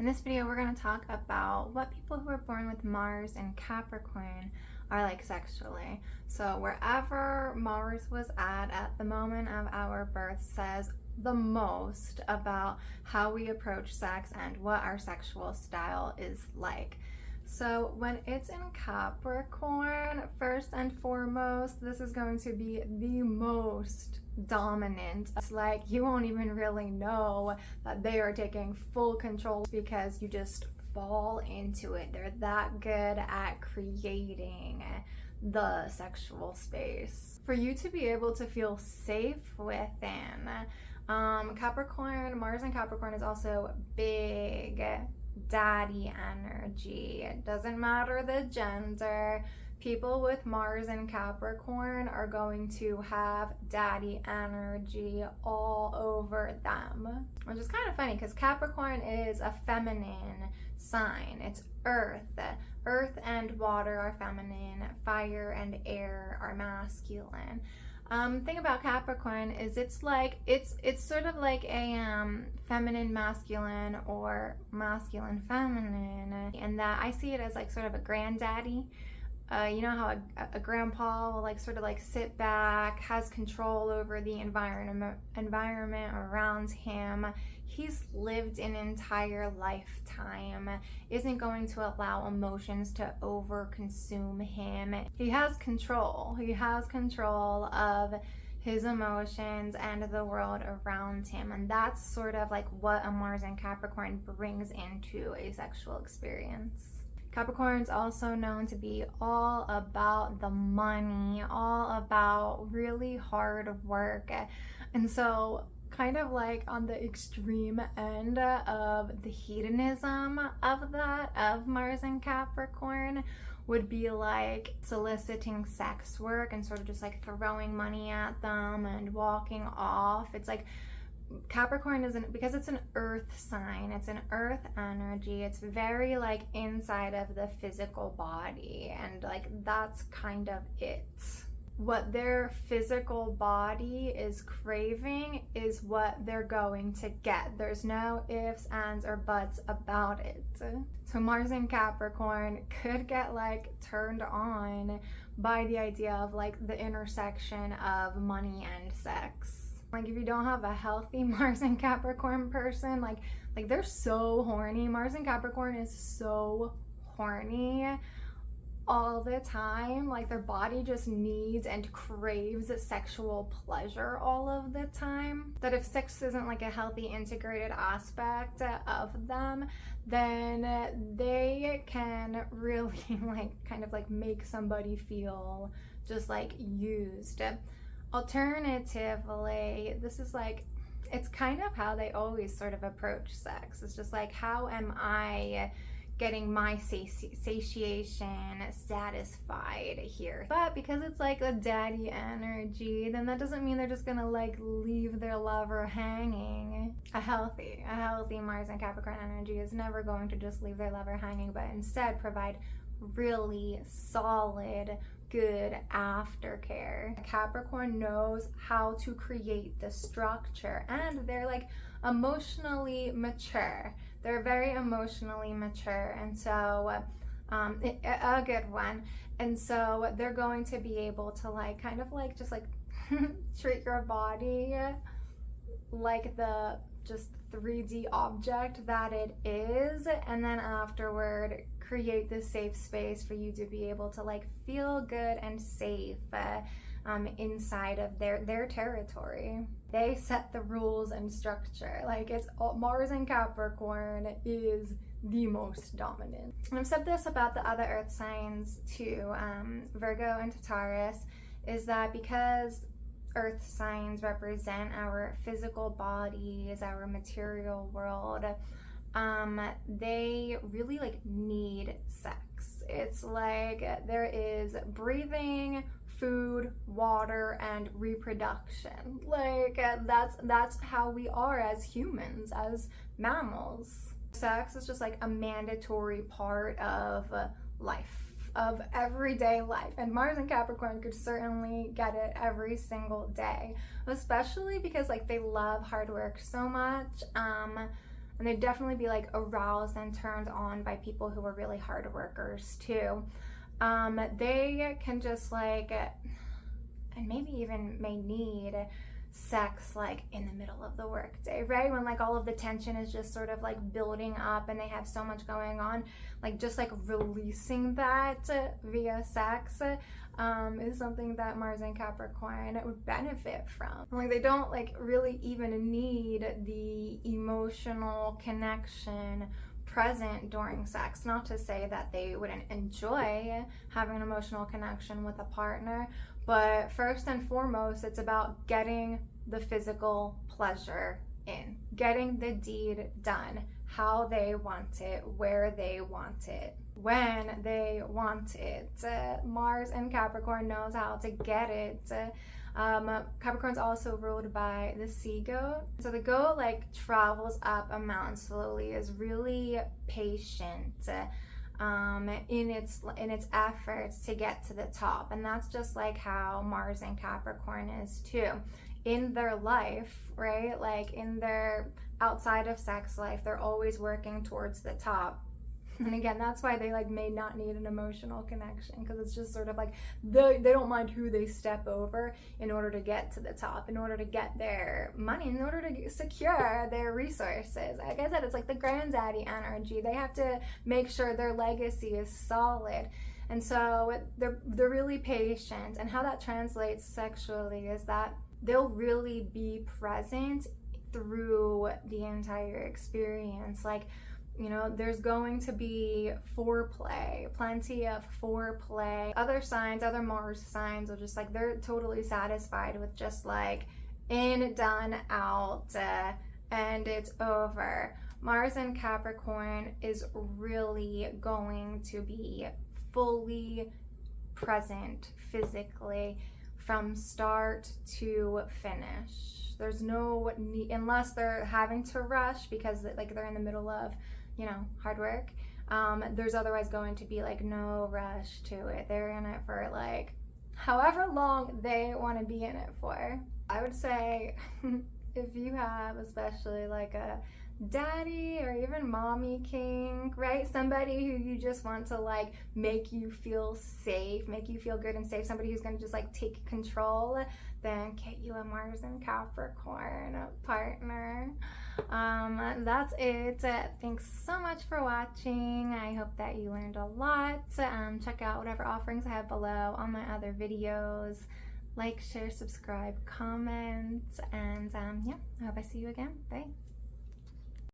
In this video, we're going to talk about what people who are born with Mars and Capricorn are like sexually. So wherever Mars was at the moment of our birth says the most about how we approach sex and what our sexual style is like. So when it's in Capricorn, first and foremost, this is going to be the most dominant. It's like you won't even really know that they are taking full control because you just fall into it. They're that good at creating the sexual space for you to be able to feel safe within. Capricorn, Mars and Capricorn is also big daddy energy. It doesn't matter the gender. People with Mars and Capricorn are going to have daddy energy all over them, which is kind of funny because Capricorn is a feminine sign. It's earth. Earth and water are feminine. Fire and air are masculine. Thing about Capricorn is it's sort of like a feminine masculine or masculine feminine, and that I see it as like sort of a granddaddy. You know how a grandpa will like sort of like sit back, has control over the environment around him. He's lived an entire lifetime, isn't going to allow emotions to overconsume him. He has control. He has control of his emotions and the world around him. And that's sort of like what a Mars and Capricorn brings into a sexual experience. Capricorn's also known to be all about the money, all about really hard work. And so kind of like on the extreme end of the hedonism of that, of Mars and Capricorn, would be like soliciting sex work and sort of just like throwing money at them and walking off. It's like Capricorn isn't, because it's an earth sign, it's an earth energy, it's very like inside of the physical body, and like that's kind of it. What their physical body is craving is what they're going to get. There's no ifs, ands, or buts about it. So Mars and Capricorn could get like turned on by the idea of like the intersection of money and sex. Like if you don't have a healthy Mars and Capricorn person, like they're so horny. Mars and Capricorn is so horny all the time. Like their body just needs and craves sexual pleasure all of the time. That if sex isn't like a healthy integrated aspect of them, then they can really like kind of like make somebody feel just like used. Alternatively, this is like, it's kind of how they always sort of approach sex. It's just like, how am I getting my satiation satisfied here? But because it's like a daddy energy, then that doesn't mean they're just gonna like leave their lover hanging. A healthy Mars and Capricorn energy is never going to just leave their lover hanging, but instead provide really solid, good aftercare. Capricorn knows how to create the structure, and they're like emotionally mature. They're very emotionally mature, and so a good one. And so they're going to be able to like kind of like just like treat your body like the just 3D object that it is, and then afterward create this safe space for you to be able to like feel good and safe inside of their territory. They set the rules and structure. Like it's all, Mars and Capricorn is the most dominant. And I've said this about the other earth signs too, Virgo and Taurus, is that because earth signs represent our physical bodies, our material world, they really like need sex. It's like there is breathing, food, water, and reproduction. Like that's how we are as humans, as mammals. Sex is just like a mandatory part of life, of everyday life, and Mars and Capricorn could certainly get it every single day, especially because like they love hard work so much. and they'd definitely be like aroused and turned on by people who are really hard workers too. They can just like, and maybe even may need sex like in the middle of the workday, right? When like all of the tension is just sort of like building up and they have so much going on, like just like releasing that via sex is something that Mars and Capricorn would benefit from. Like they don't like really even need the emotional connection present during sex. Not to say that they wouldn't enjoy having an emotional connection with a partner, but first and foremost, it's about getting the physical pleasure in, getting the deed done, how they want it, where they want it, when they want it. Mars and Capricorn knows how to get it. Capricorn's also ruled by the sea goat. So the goat like travels up a mountain slowly, is really patient in its efforts to get to the top. And that's just like how Mars and Capricorn is too. In their life, right? Like in their outside of sex life, they're always working towards the top. And again, that's why they like may not need an emotional connection, because it's just sort of like they don't mind who they step over in order to get to the top, in order to get their money, in order to secure their resources. Like I said, it's like the granddaddy energy. They have to make sure their legacy is solid. And so they're really patient. And how that translates sexually is that they'll really be present through the entire experience. Like, you know, there's going to be foreplay, plenty of foreplay. Other signs, other Mars signs are just like, they're totally satisfied with just like in, done, out, and it's over. Mars and Capricorn is really going to be fully present physically from start to finish. There's no need, unless they're having to rush because like they're in the middle of, you know, hard work. There's otherwise going to be like no rush to it. They're in it for like however long they want to be in it for. I would say if you have especially like a daddy or even mommy king, right? Somebody who you just want to like make you feel safe, make you feel good and safe, somebody who's going to just like take control, then get you a Mars and Capricorn partner. That's it. Thanks so much for watching. I hope that you learned a lot. Check out whatever offerings I have below on my other videos. Like, share, subscribe, comment, and yeah, I hope I see you again. Bye.